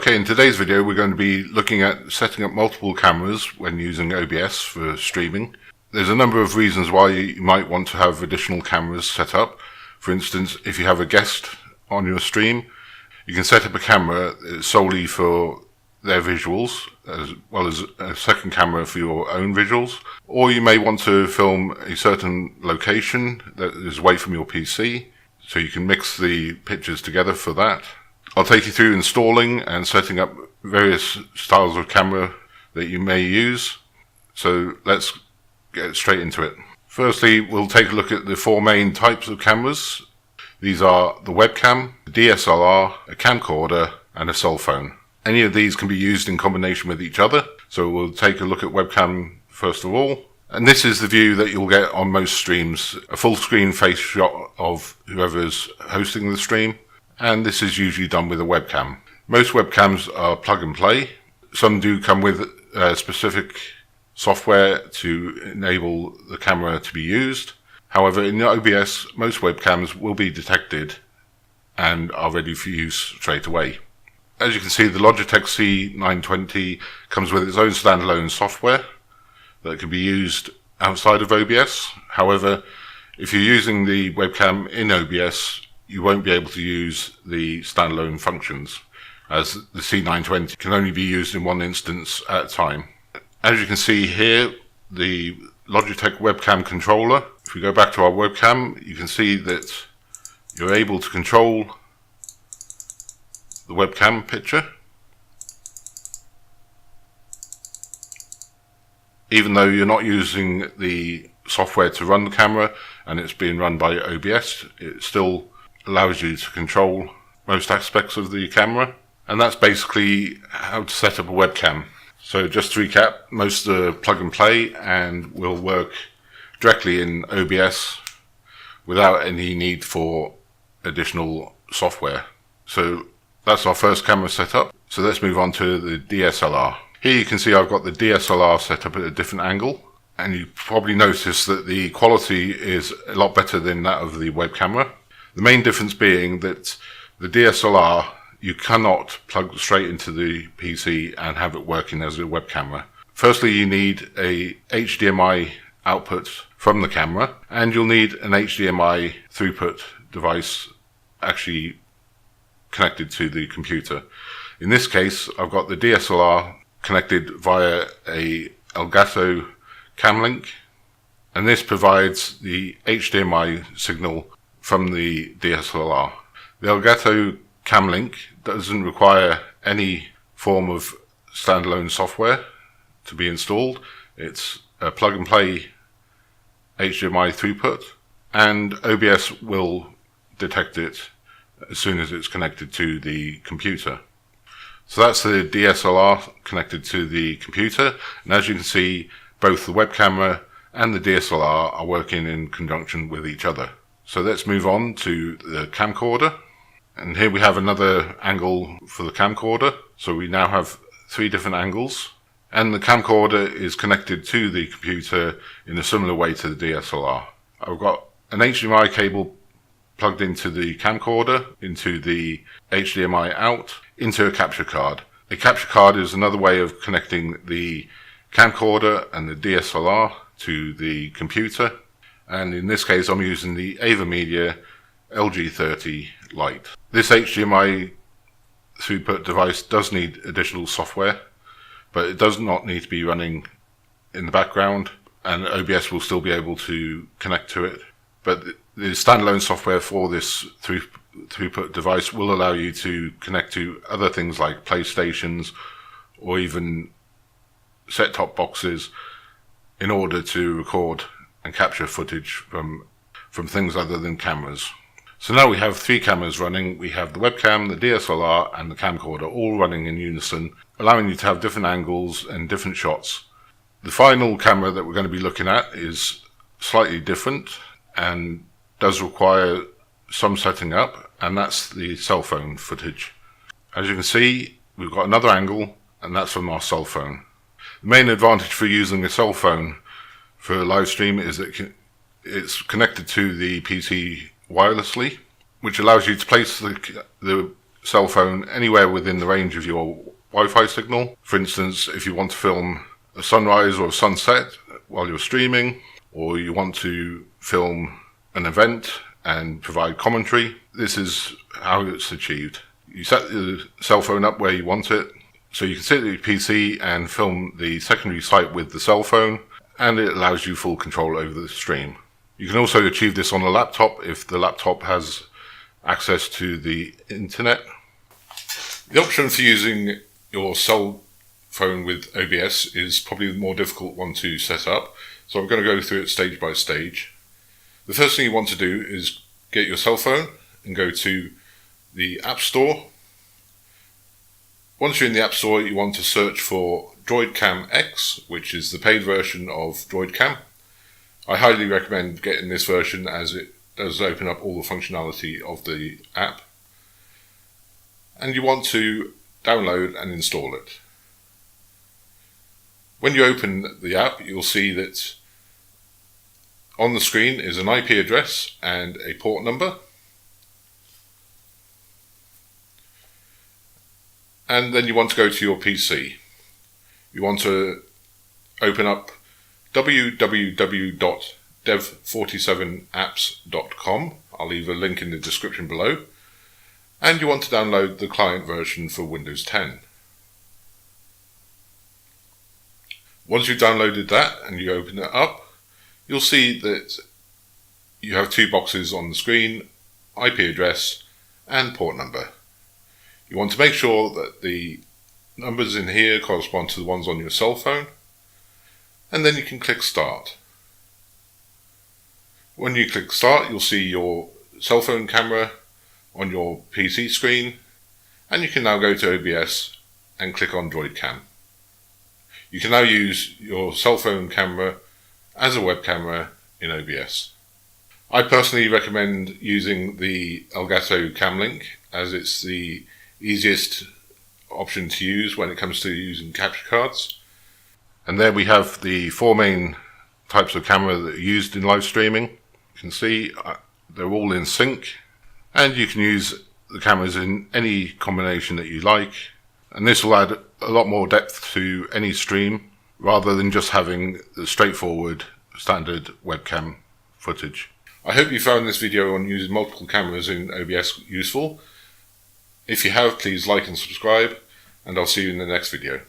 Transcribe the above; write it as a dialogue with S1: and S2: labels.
S1: Okay, in today's video we're going to be looking at setting up multiple cameras when using OBS for streaming. There's a number of reasons why you might want to have additional cameras set up. For instance, if you have a guest on your stream, you can set up a camera solely for their visuals, as well as a second camera for your own visuals. Or you may want to film a certain location that is away from your PC, so you can mix the pictures together for that. I'll take you through installing and setting up various styles of camera that you may use. So let's get straight into it. Firstly, we'll take a look at the four main types of cameras. These are the webcam, the DSLR, a camcorder, and a cell phone. Any of these can be used in combination with each other. So we'll take a look at webcam first of all. And this is the view that you'll get on most streams, a full screen face shot of whoever's hosting the stream. And this is usually done with a webcam. Most webcams are plug and play. Some do come with specific software to enable the camera to be used. However, in the OBS, most webcams will be detected and are ready for use straight away. As you can see, the Logitech C920 comes with its own standalone software that can be used outside of OBS. However, if you're using the webcam in OBS, you won't be able to use the standalone functions, as the C920 can only be used in one instance at a time. As you can see here, the Logitech webcam controller, if we go back to our webcam, you can see that you're able to control the webcam picture, even though you're not using the software to run the camera and it's being run by OBS. It still allows you to control most aspects of the camera, and that's basically how to set up a webcam. So just to recap, most are plug and play and will work directly in OBS without any need for additional software. So that's our first camera setup. So let's move on to the DSLR. Here you can see I've got the DSLR set up at a different angle, and you probably notice that the quality is a lot better than that of the web camera. The main difference being that the DSLR, you cannot plug straight into the PC and have it working as a web camera. Firstly, you need a HDMI output from the camera, and you'll need an HDMI throughput device actually connected to the computer. In this case, I've got the DSLR connected via a Elgato cam link, and this provides the HDMI signal from the DSLR. The Elgato cam link doesn't require any form of standalone software to be installed. It's a plug and play HDMI throughput, and OBS will detect it as soon as it's connected to the computer. So that's the DSLR connected to the computer, and as you can see, both the web camera and the DSLR are working in conjunction with each other. So let's move on to the camcorder, and here we have another angle for the camcorder. So we now have three different angles, and the camcorder is connected to the computer in a similar way to the DSLR. I've got an HDMI cable plugged into the camcorder, into the HDMI out, into a capture card. A capture card is another way of connecting the camcorder and the DSLR to the computer, and in this case I'm using the AVerMedia LG30 Lite. This HDMI throughput device does need additional software, but it does not need to be running in the background, and OBS will still be able to connect to it. But the standalone software for this throughput device will allow you to connect to other things like PlayStations or even set-top boxes in order to record and capture footage from things other than cameras. So now we have three cameras running. We have the webcam, the DSLR, and the camcorder all running in unison, allowing you to have different angles and different shots. The final camera that we're going to be looking at is slightly different and does require some setting up, and that's the cell phone footage. As you can see, we've got another angle, and that's from our cell phone. The main advantage for using a cell phone for a live stream is that it's connected to the PC wirelessly, which allows you to place the cell phone anywhere within the range of your Wi-Fi signal. For instance, if you want to film a sunrise or a sunset while you're streaming, or you want to film an event and provide commentary, this is how it's achieved. You set the cell phone up where you want it, so you can sit at your PC and film the secondary site with the cell phone, and it allows you full control over the stream. You can also achieve this on a laptop if the laptop has access to the internet. The option for using your cell phone with OBS is probably the more difficult one to set up, so I'm going to go through it stage by stage. The first thing you want to do is get your cell phone and go to the App Store. Once you're in the App Store, you want to search for Droidcam X, which is the paid version of Droidcam. I highly recommend getting this version as it does open up all the functionality of the app. And you want to download and install it. When you open the app, you'll see that on the screen is an IP address and a port number. And then you want to go to your PC. You want to open up www.dev47apps.com. I'll leave a link in the description below. And you want to download the client version for Windows 10. Once you've downloaded that and you open it up, you'll see that you have two boxes on the screen, IP address and port number. You want to make sure that the numbers in here correspond to the ones on your cell phone, and then you can click Start. When you click Start, you'll see your cell phone camera on your PC screen, and you can now go to OBS and click on Droidcam. You can now use your cell phone camera as a web camera in OBS. I personally recommend using the Elgato Cam Link, as it's the easiest option to use when it comes to using capture cards. And there we have the four main types of camera that are used in live streaming. You can see they're all in sync, and you can use the cameras in any combination that you like, and this will add a lot more depth to any stream rather than just having the straightforward standard webcam footage. I hope you found this video on using multiple cameras in OBS useful. If you have, please like and subscribe, and I'll see you in the next video.